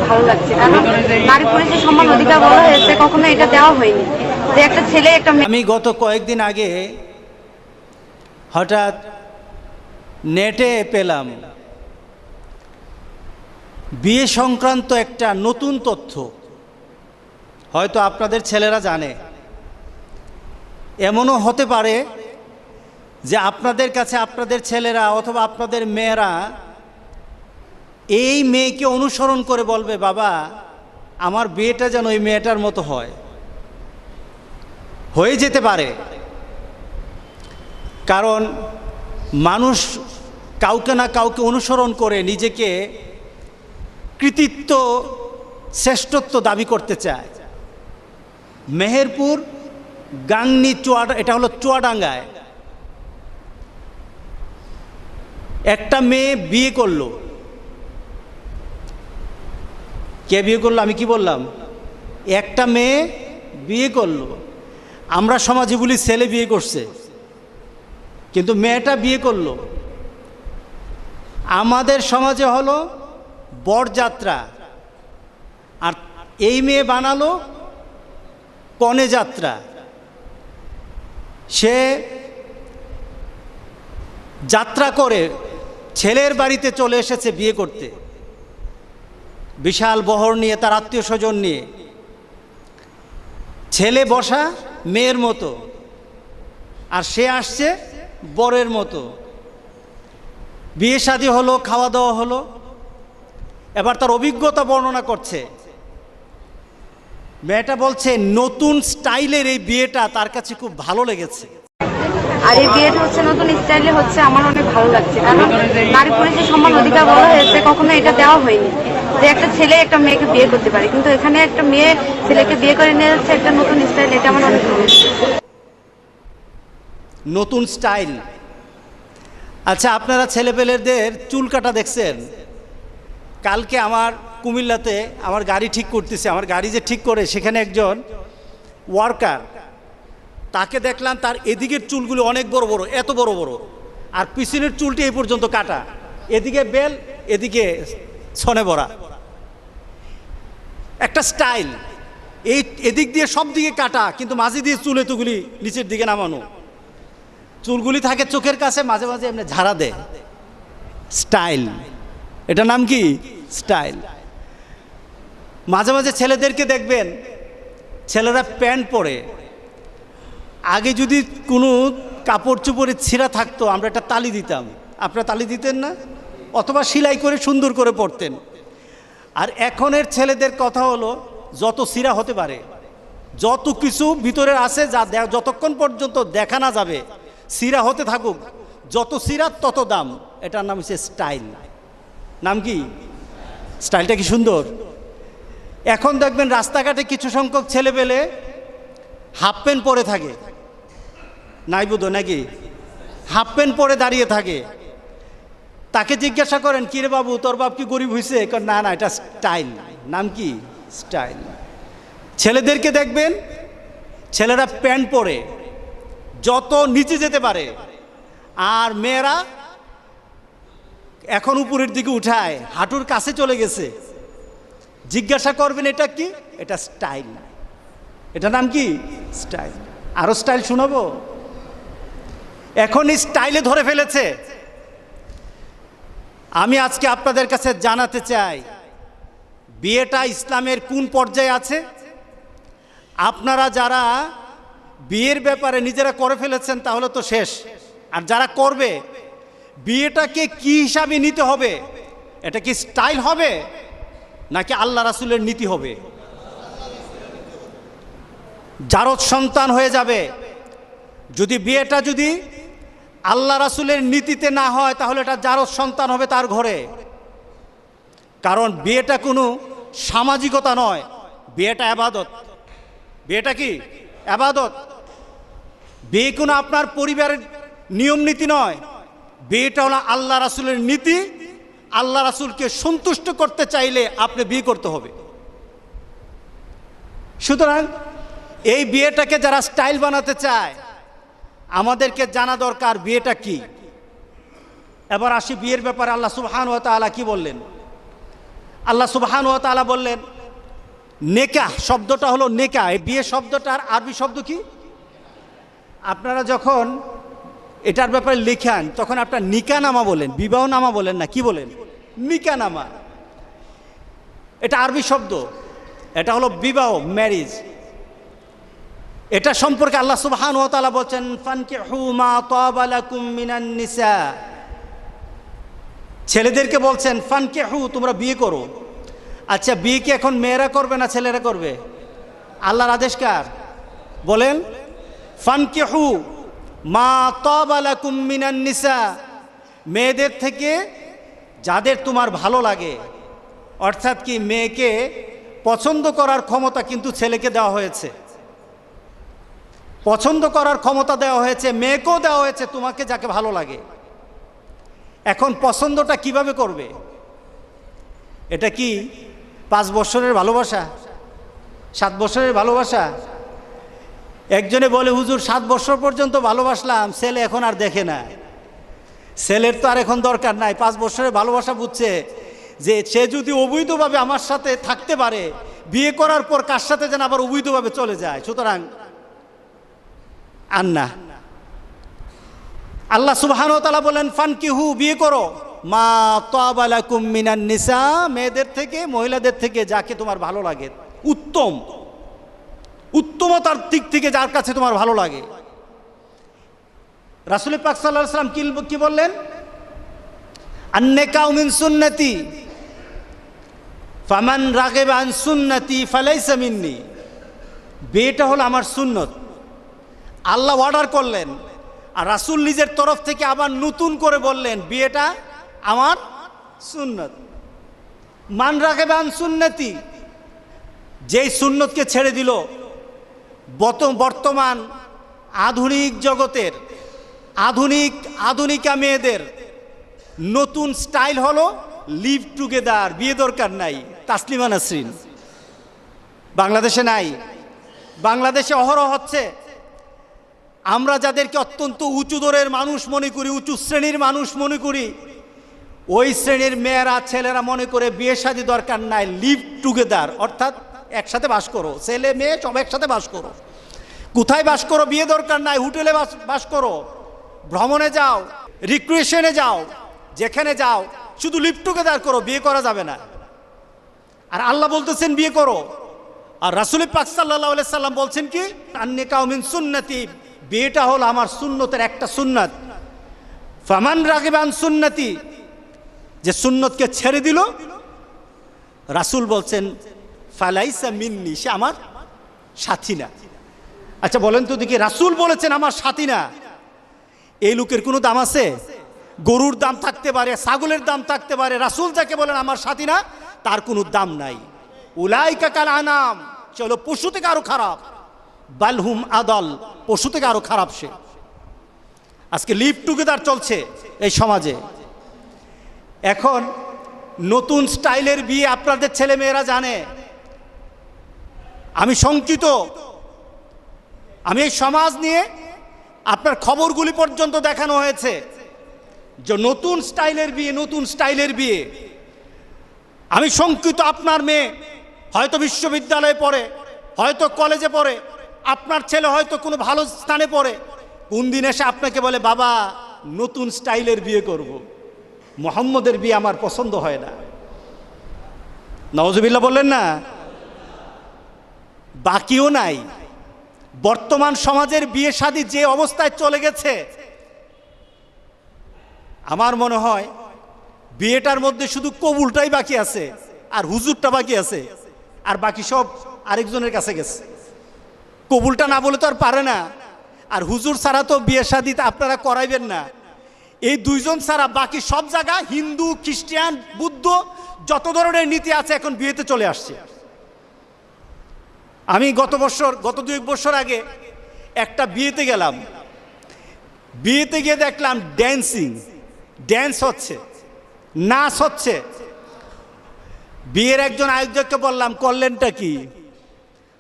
ভালো লাগছে, কারণ নারী পুরুষের সমান অধিকার বলা হয়েছে, কখনো এটা দেওয়া হয়নি যে একটা ছেলে একটা মেয়ে। আমি গত কয়েকদিন আগে হঠাৎ নেটে পেলাম বিয়ে সংক্রান্ত একটা নতুন তথ্য, হয়তো আপনাদের ছেলেরা জানে। এমনও হতে পারে যে আপনাদের কাছে আপনাদের ছেলেরা অথবা আপনাদের মেয়েরা এই মেয়েকে অনুসরণ করে বলবে, বাবা আমার বিয়েটা যেন ওই মেয়েটার মতো হয়। হয়ে যেতে পারে, কারণ মানুষ কাউকে না কাউকে অনুসরণ করে নিজেকে কৃতিত্ব শ্রেষ্ঠত্ব দাবি করতে চায়। মেহেরপুর গাংনী এটা হলো চুয়াডাঙ্গায় একটা মেয়ে বিয়ে করলো। কে বিয়ে করলো? আমি কি বললাম? একটা মেয়ে বিয়ে করলো। আমরা সমাজে বলি ছেলে বিয়ে করছে, কিন্তু মেয়েটা বিয়ে করলো। আমাদের সমাজে হলো বরযাত্রা, আর এই মেয়ে বানালো কনে যাত্রা। সে যাত্রা করে ছেলের বাড়িতে চলে এসেছে বিয়ে করতে, বিশাল বহর নিয়ে, তার আত্মীয় স্বজন নিয়ে। ছেলে বসা মেয়ের মতো, আর সে আসছে বরের মতো। বিয়ে শাদী হলো, খাওয়া দাওয়া হলো। এবার তার অভিজ্ঞতা বর্ণনা করছে। মেয়েটা বলছে নতুন স্টাইলের এই বিয়েটা তার কাছে খুব ভালো লেগেছে। আর এই বিয়েটা হচ্ছে নতুন স্টাইলে হচ্ছে, আমার অনেক ভালো লাগছে, কারণ নারী পুরুষের সমান অধিকার বলা হয়েছে, কখনো এটা দেওয়া হয়নি যে একটা ছেলে একটা মেয়েকে বিয়ে করতে পারে, কিন্তু এখানে একটা মেয়ে ছেলেকে বিয়ে করে নিয়ে যাচ্ছে একটা নতুন স্টাইল। এটা আমার অনেক ভালো লাগছে। নতুন স্টাইল। আচ্ছা, আপনারা ছেলেপেলেদের চুল কাটা দেখছেন? কালকে আমার কুমিল্লাতে আমার গাড়ি ঠিক করতেছে, আমার গাড়ি যে ঠিক করে সেখানে একজন ওয়ার্কার, তাকে দেখলাম তার এদিকের চুলগুলো অনেক বড় বড়, এত বড় বড়, আর পিছনের চুলটি এই পর্যন্ত কাটা, এদিকে বেল এদিকে ছনে ভরা। একটা স্টাইল। এই এদিক দিয়ে সব দিকে কাটা, কিন্তু মাঝে দিয়ে চুল এতগুলি নিচের দিকে নামানো। চুলগুলি থাকে চোখের কাছে, মাঝে মাঝে এমনি ঝাড়া দেয়। স্টাইল। এটা নাম কি? স্টাইল। মাঝে মাঝে ছেলেদেরকে দেখবেন, ছেলেরা প্যান্ট পরে, আগে যদি কোনো কাপড় চোপড়ে ছিঁড়া থাকতো আমরা একটা তালি দিতাম। আপনারা তালি দিতেন না? অথবা সেলাই করে সুন্দর করে পরতেন। আর এখনের ছেলেদের কথা হলো, যত ছিঁড়া হতে পারে, যত কিছু ভিতরে আছে যা যতক্ষণ পর্যন্ত দেখা না যাবে, ছিঁড়া হতে থাকুক, যত ছিঁড়া তত দাম। এটার নাম হচ্ছে স্টাইল। নাম কি? স্টাইলটা কি সুন্দর! এখন দেখবেন রাস্তাঘাটে কিছু সংখ্যক ছেলে পেলে হাফ প্যান্ট পরে থাকে, নাই বুধো নাকি? হাফ প্যান্ট পরে দাঁড়িয়ে থাকে। তাকে জিজ্ঞাসা করেন, কিরে বাবু তোর বাপ কি গরিব হয়েছে? না না, এটা স্টাইল। নাম কি? স্টাইল। ছেলেদেরকে দেখবেন, ছেলেরা প্যান্ট পরে যত নিচে যেতে পারে, আর মেয়েরা এখন উপরের দিকে উঠায়, হাঁটুর কাছে চলে গেছে। জিজ্ঞাসা করবেন এটা কি? এটা স্টাইল। এটা নাম কি? স্টাইল। আরো স্টাইল শোনাবো? এখন স্টাইলে ধরে ফেলেছে। আমি আজকে আপনাদের কাছে জানাতে চাই, বিয়েটা ইসলামের কোন পর্যায়ে আছে। আপনারা যারা বিয়ের ব্যাপারে নিজেরা করে ফেলেছেন তাহলে তো শেষ। আর যারা করবে, বিয়েটাকে কি হিসাবে নিতে হবে? এটা কি স্টাইল হবে নাকি আল্লাহ রাসূলের নীতি হবে? জারজ সন্তান হয়ে যাবে যদি বিয়েটা যদি আল্লাহ রাসূলের নীতিতে না হয়, তাহলে এটা জারজ সন্তান হবে তার ঘরে। কারণ বিয়েটা কোনো সামাজিকতা নয়, বিয়েটা ইবাদত। বিয়েটা কি? ইবাদত। বিয়ে কোনো আপনার পরিবারের নিয়ম নীতি নয়, বিয়েটা হলো আল্লাহ রাসূলের নীতি। আল্লাহ রাসূলকে সন্তুষ্ট করতে চাইলে আপনি বিয়ে করতে হবে। সুতরাং এই বিয়েটাকে যারা স্টাইল বানাতে চায়, আমাদেরকে জানা দরকার বিয়েটা কি। এবার আসি বিয়ের ব্যাপারে আল্লাহ সুবহানাহু ওয়া তাআলা কি বললেন। আল্লাহ সুবহানাহু ওয়া তাআলা বললেন নেকাহ শব্দটা হলো নেকাহ। এই বিয়ে শব্দটার আরবি শব্দ কি? আপনারা যখন এটার ব্যাপারে লেখান তখন আপনার নিকানামা বলেন, বিবাহ নামা বলেন না, কি বলেন? নিকানামা। এটা আরবি শব্দ, এটা হলো বিবাহ, ম্যারেজ। এটা সম্পর্কে আল্লাহ সুবহানাহু ওয়া তাআলা বলেন ফানকিহু মা তাবা লাকুম মিনান নিসা। ছেলেদেরকে বলছেন ফানকিহু, তোমরা বিয়ে করো। আচ্ছা, বিয়ে কি এখন মেয়েরা করবে না ছেলেরা করবে? আল্লাহর আদেশ কার? বলেন ফানকিহু মা তাবা লাকুম মিনান নিসা, মেয়েদের থেকে যাদের তোমার ভালো লাগে। অর্থাৎ কি, মেয়েকে পছন্দ করার ক্ষমতা কিন্তু ছেলেকে দেওয়া হয়েছে, পছন্দ করার ক্ষমতা দেওয়া হয়েছে, মেয়েকেও দেওয়া হয়েছে তোমাকে যাকে ভালো লাগে। এখন পছন্দটা কিভাবে করবে? এটা কি 5 বছরের ভালোবাসা, 7 বছরের ভালোবাসা? একজনে বলে হুজুর 7 বছর পর্যন্ত ভালোবাসলাম, ছেলে এখন আর দেখে না। ছেলের তো আর এখন দরকার নাই, 5 বছরের ভালোবাসা বুঝছে যে সে যদি অবৈধভাবে আমার সাথে থাকতে পারে, বিয়ে করার পর কার সাথে যেন আবার অবৈধভাবে চলে যায়। সুতরাং আর না। আল্লাহ সুবহানাহু ওয়া তাআলা বলেন ফানকিহু, বিয়ে করো, মা তাবা লাকুম মিনান নিসা, মেয়েদের থেকে, মহিলাদের থেকে যাকে তোমার ভালো লাগে, উত্তম, উত্তমতার দিক থেকে যার কাছে তোমার ভালো লাগে। রাসূল পাক সাল্লাল্লাহু আলাইহি ওয়াসাল্লাম কি বললেন? আন-নিকাহু মিন সুন্নতি ফামান রাগিবা আন সুন্নতি ফালাইসা মিন্নি। বিয়েটা হলো আমার সুন্নত, আল্লাহ অর্ডার করলেন। আর রাসূল নিজের তরফ থেকে আবার নতুন করে বললেন বিয়েটা আমার সুন্নত। মান রাগিবা আন সুন্নতি, যেই সুন্নতকে ছেড়ে দিল। বর্তমান আধুনিক জগতের আধুনিকা মেয়েদের নতুন স্টাইল হলো লিভ টুগেদার, বিয়ে দরকার নাই। তাসলিমা নাসরিন বাংলাদেশে নাই, বাংলাদেশে অহরহ হচ্ছে। আমরা যাদেরকে অত্যন্ত উঁচু দরের মানুষ মনে করি, উঁচু শ্রেণীর মানুষ মনে করি, ওই শ্রেণীর মেয়েরা, ছেলেরা মনে করে বিয়ে শাদী দরকার নাই, লিভ টুগেদার, অর্থাৎ একসাথে বাস করো, ছেলে মেয়ে সব একসাথে বাস করো। কোথায় বাস করো? বিয়ে দরকার নাই, হোটেলে বাস করো, ভ্রমণে যাও, রিক্রিয়েশনে যাও, যেখানে যাও শুধু লিভ টুগেদার করো, বিয়ে করা যাবে না। আর আল্লাহ বলতেছেন বিয়ে করো। আর রাসূল পাক সাল্লাল্লাহু আলাইহি সাল্লাম বলছেন কি? আন-নিকাহু মিন সুন্নতি, বিয়েটা হলো আমার সুন্নতের একটা সুন্নাত। ফামান রাগিবা আন সুন্নতি, যে সুন্নতকে ছেড়ে দিল, রাসূল বলছেন ফালাইসা মিন্নি, সে আমার সাথী না। আচ্ছা বলেন তো দেখি, রাসূল বলেছেন আমার সাথী না, এই লোকের কোনো দাম আছে? গরুর দাম থাকতে পারে, ছাগলের দাম থাকতে পারে, রাসূল যাকে বলেন আমার সাথী না, তার কোনো দাম নাই। উলাইকা কাল আনাম, চলো পশু থেকে আরো খারাপ, বালহুম আদল, পশু থেকে আরো খারাপ সে। আজকে লিভ টুগেদার চলছে এই সমাজে। এখন নতুন স্টাইলের বিয়ে আপনাদের ছেলে মেয়েরা জানে। আমি শঙ্কিত, আমি এই সমাজ নিয়ে আপনার খবরগুলি পর্যন্ত দেখানো হয়েছে যে নতুন স্টাইলের বিয়ে, নতুন স্টাইলের বিয়ে। আমি শঙ্কিত, আপনার মেয়ে হয়তো বিশ্ববিদ্যালয়ে পড়ে, হয়তো কলেজে পড়ে, আপনার ছেলে হয়তো কোনো ভালো স্থানে পড়ে, কোন দিন এসে আপনাকে বলে বাবা নতুন স্টাইলের বিয়ে করব, মুহাম্মদের বিয়ে আমার পছন্দ হয় না। নাউজুবিল্লাহ বললেন না? বাকিও নাই। বর্তমান সমাজের বিয়ে শাদী যে অবস্থায় চলে গেছে, আমার মনে হয় বিয়েটার মধ্যে শুধু কবুলটাই বাকি আছে, আর হুজুরটা বাকি আছে, আর বাকি সব আরেকজনের কাছে গেছে। কবুলটা না বলে তো আর পারে না, আর হুজুর ছাড়া তো বিয়ে শাদীতে আপনারা করাইবেন না। এই দুইজন ছাড়া বাকি সব জায়গা হিন্দু, খ্রিস্টান, বুদ্ধ, যত ধরনের নীতি আছে এখন বিয়েতে চলে আসছে। আমি গত 2 বছর আগে একটা বিয়েতে গেলাম, বিয়েতে গিয়ে দেখলাম ড্যান্স হচ্ছে, নাচ হচ্ছে। বিয়ের একজন আয়োজককে বললাম করলেনটা কি?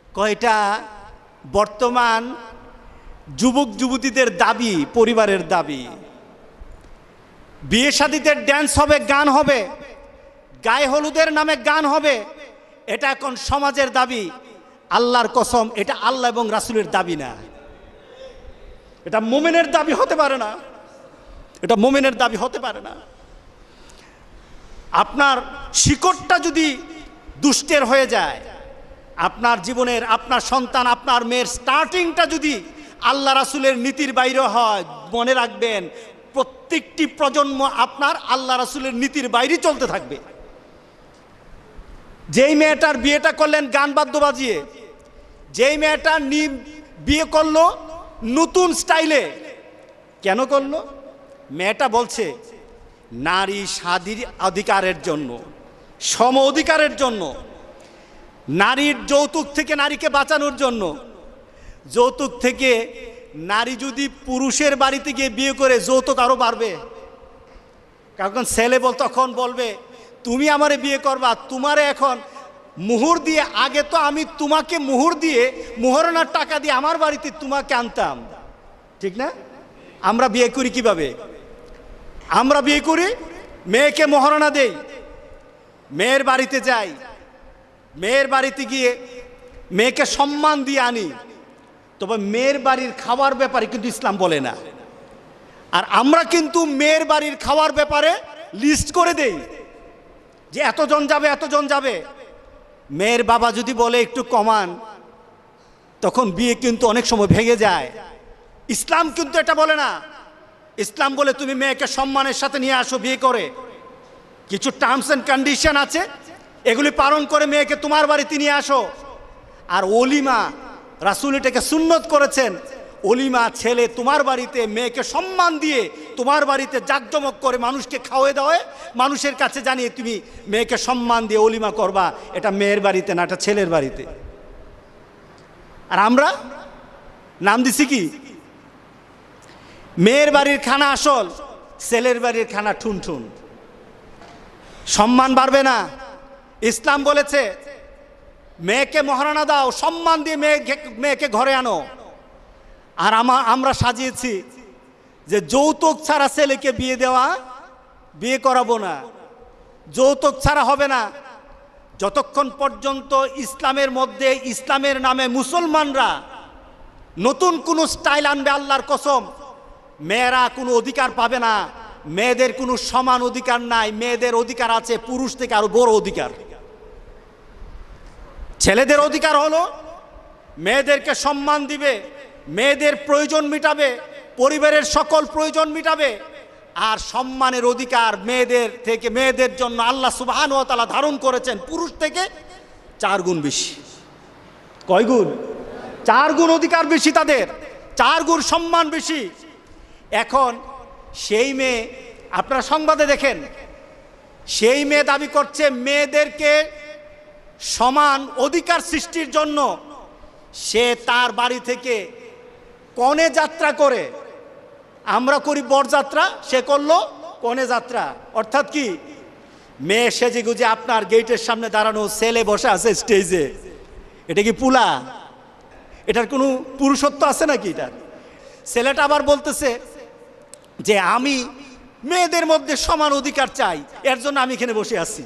কয়টা বর্তমান যুবক যুবতীদের দাবি, পরিবারের দাবি, বিয়ে শাদীতে ড্যান্স হবে, গান হবে, গায়ে হলুদের নামে গান হবে, এটা এখন সমাজের দাবি। আল্লাহর কসম, এটা আল্লাহ এবং রাসূলের দাবি না, এটা মুমিনের দাবি হতে পারে না, এটা মুমিনের দাবি হতে পারে না। আপনার শিকড়টা যদি দুষ্টের হয়ে যায়, আপনার জীবনের, আপনার সন্তান, আপনার মেয়ের স্টার্টিংটা যদি আল্লাহ রাসূলের নীতির বাইরে হয়, মনে রাখবেন প্রত্যেকটি প্রজন্ম আপনার আল্লাহ রাসূলের নীতির বাইরে চলতে থাকবে। যেই মেয়েটার বিয়েটা করলেন গান বাদ্য বাজিয়ে, যেই মেয়েটা বিয়ে করলো নতুন স্টাইলে, কেন করলো? মেয়েটা বলছে নারী স্বাধীন অধিকারের জন্য, সম অধিকারের জন্য, নারীর যৌতুক থেকে নারীকে বাঁচানোর জন্য। যৌতুক থেকে নারী যদি পুরুষের বাড়িতে গিয়ে বিয়ে করে যৌতুক আরো বাড়বে, কারণ ছেলে তখন বলবে তুমি আমারে বিয়ে করবা, তোমারে এখন মুহুর দিয়ে, আগে তো আমি তোমাকে মুহুর দিয়ে, মুহরানার টাকা দিয়ে আমার বাড়িতে তোমাকে আনতাম, ঠিক না? আমরা বিয়ে করি কিভাবে? আমরা বিয়ে করি, মেয়েকে মহারণা দেই, মেয়ের বাড়িতে যাই, মেয়ের বাড়িতে গিয়ে মেয়েকে সম্মান দিয়ে আনি, তবে মেয়ের বাড়ির খাওয়ার ব্যাপারে কিন্তু ইসলাম বলে না। আর আমরা কিন্তু মেয়ের বাড়ির খাওয়ার ব্যাপারে লিস্ট করে দেই যে এতজন যাবে, এতজন যাবে। মেয়ের বাবা যদি বলে একটু কমান, তখন বিয়ে কিন্তু অনেক সময় ভেঙে যায়। ইসলাম কিন্তু এটা বলে না। ইসলাম বলে তুমি মেয়েকে সম্মানের সাথে নিয়ে আসো বিয়ে করে, কিছু টার্মস অ্যান্ড কন্ডিশন আছে, এগুলি পালন করে মেয়েকে তোমার বাড়িতে নিয়ে আসো। আর অলিমা, রাসূল এটাকে সুন্নত করেছেন, অলিমা ছেলে তোমার বাড়িতে মেয়েকে সম্মান দিয়ে তোমার বাড়িতে জাঁকজমক করে মানুষকে খাওয়াই দাওয়ায় মানুষের কাছে জানিয়ে তুমি মেয়েকে সম্মান দিয়ে অলিমা করবা, এটা মেয়ের বাড়িতে না, এটা ছেলের বাড়িতে। আর আমরা নাম দিছি কি? মেয়ের বাড়ির খানা আসল, ছেলের বাড়ির খানা ঠুনঠুন। সম্মান বাড়বে না। ইসলাম বলেছে মেয়েকে মহারণা দাও, সম্মান দিয়ে মেয়েকে ঘরে আনো। আর আমরা সাজিয়েছি যে যৌতুক ছাড়া ছেলেকে বিয়ে করাবো না, যৌতুক ছাড়া হবে না। যতক্ষণ পর্যন্ত ইসলামের মধ্যে, ইসলামের নামে মুসলমানরা নতুন কোনো স্টাইল আনবে, আল্লাহর কসম, মেয়েরা কোনো অধিকার পাবে না। মেয়েদের কোনো সমান অধিকার নাই, মেয়েদের অধিকার আছে পুরুষ থেকে আরো বড় অধিকার। ছেলেদের অধিকার হলো মেয়েদেরকে সম্মান দিবে, মেয়েদের প্রয়োজন মিটাবে, পরিবারের সকল প্রয়োজন মিটাবে। আর সম্মানের অধিকার মেয়েদের জন্য আল্লাহ সুবহানাহু ওয়া তাআলা ধারণ করেছেন পুরুষ থেকে 4 গুণ বেশি। কয় গুণ? 4 গুণ অধিকার বেশি তাদের, 4 গুণ সম্মান বেশি। এখন সেই মেয়ে, আপনারা সংবাদে দেখেন, সেই মেয়ে দাবি করছে মেয়েদেরকে সমান অধিকার সৃষ্টির জন্য সে তার বাড়ি থেকে কনে যাত্রা করে। আমরা করি বরযাত্রা, সে করলো কনে যাত্রা। অর্থাৎ কি? মেয়ে সেজে গুজে আপনার গেটের সামনে দাঁড়ানো, ছেলে বসে আছে স্টেজে। এটা কি পুলা? এটার কোনো পুরুষত্ব আছে নাকি? এটা ছেলেটা আবার বলতেছে যে আমি মেয়েদের মধ্যে সমান অধিকার চাই, এর জন্য আমি এখানে বসে আছি।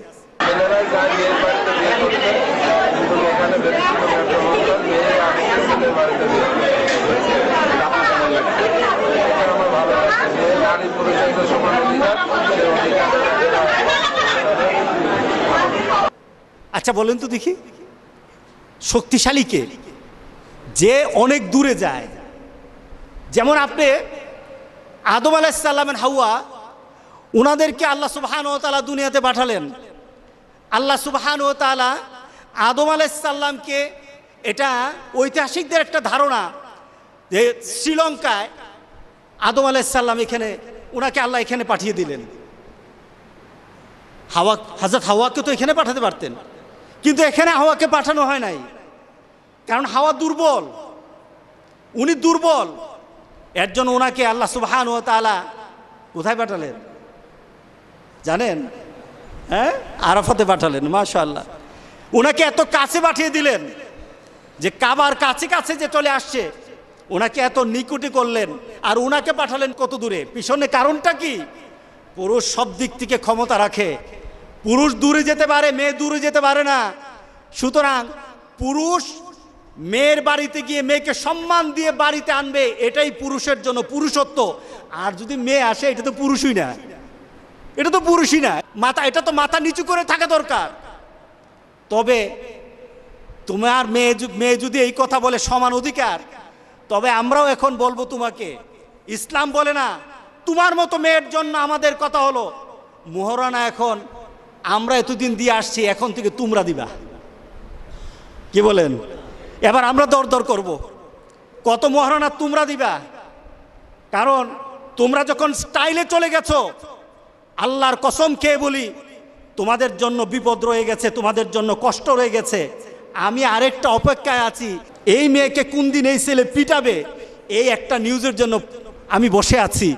আচ্ছা বলেন তো দেখি, শক্তিশালীকে যে অনেক দূরে যায়, যেমন আপনি আদম আলাইহিস সালামের হাওয়া, উনাদেরকে আল্লাহ সুবহানাহু ওয়া তাআলা দুনিয়াতে পাঠালেন। আল্লাহ সুবহানাহু ওয়া তাআলা আদম আলাইহিস সালামকে, এটা ঐতিহাসিকদের একটা ধারণা যে শ্রীলঙ্কায় আদম আলাইহিস সালাম এখানে, ওনাকে আল্লাহ এখানে পাঠিয়ে দিলেন। হযরত হাওয়াকে তো এখানে পাঠাতে পারতেন, কিন্তু এখানে হাওয়াকে পাঠানো হয় নাই, কারণ হাওয়া দুর্বল, উনি দুর্বল। এর জন্য ওনাকে আল্লাহ সুবহানাহু ওয়া তাআলা কোথায় পাঠালেন জানেন? হ্যাঁ, আরাফাতে পাঠালেন। মাশাআল্লাহ, ওনাকে এত কাছে পাঠিয়ে দিলেন যে কাবার কাছে কাছে যে চলে আসছে, ওনাকে এত নিকটে করলেন। আর ওনাকে পাঠালেন কত দূরে? পিছনে কারণটা কি? পুরুষ সব দিক থেকে ক্ষমতা রাখে, পুরুষ দূরে যেতে পারে, মেয়ে দূরে যেতে পারে না। সুতরাং পুরুষ মেয়ের বাড়িতে গিয়ে মেয়েকে সম্মান দিয়ে বাড়িতে আনবে, এটাই পুরুষের জন্য পুরুষত্ব। আর যদি মেয়ে আসে, এটা তো পুরুষই না, এটা তো পুরুষই না। এটা তো মাথা নিচু করে থাকা দরকার। তবে তোমার মেয়ে যদি এই কথা বলে সমান অধিকার, তবে আমরাও এখন বলবো তোমাকে, ইসলাম বলে না তোমার মতো মেয়ের জন্য আমাদের কথা হলো মোহরানা এখন আমরা এতদিন দিয়ে আসছি, এখন থেকে তোমরা দিবা। কি বলেন? এবার আমরা দর করব, কত মোহরানা তোমরা দিবা। কারণ তোমরা যখন স্টাইলে চলে গেছো, আল্লাহর কসম খেয়ে বলি, তোমাদের জন্য বিপদ রয়ে গেছে, তোমাদের জন্য কষ্ট রয়ে গেছে। আমি আরেকটা অপেক্ষায় আছি, এই মেয়েকে কোন দিন এই ছেলে পিটাবে, এই একটা নিউজের জন্য আমি বসে আছি।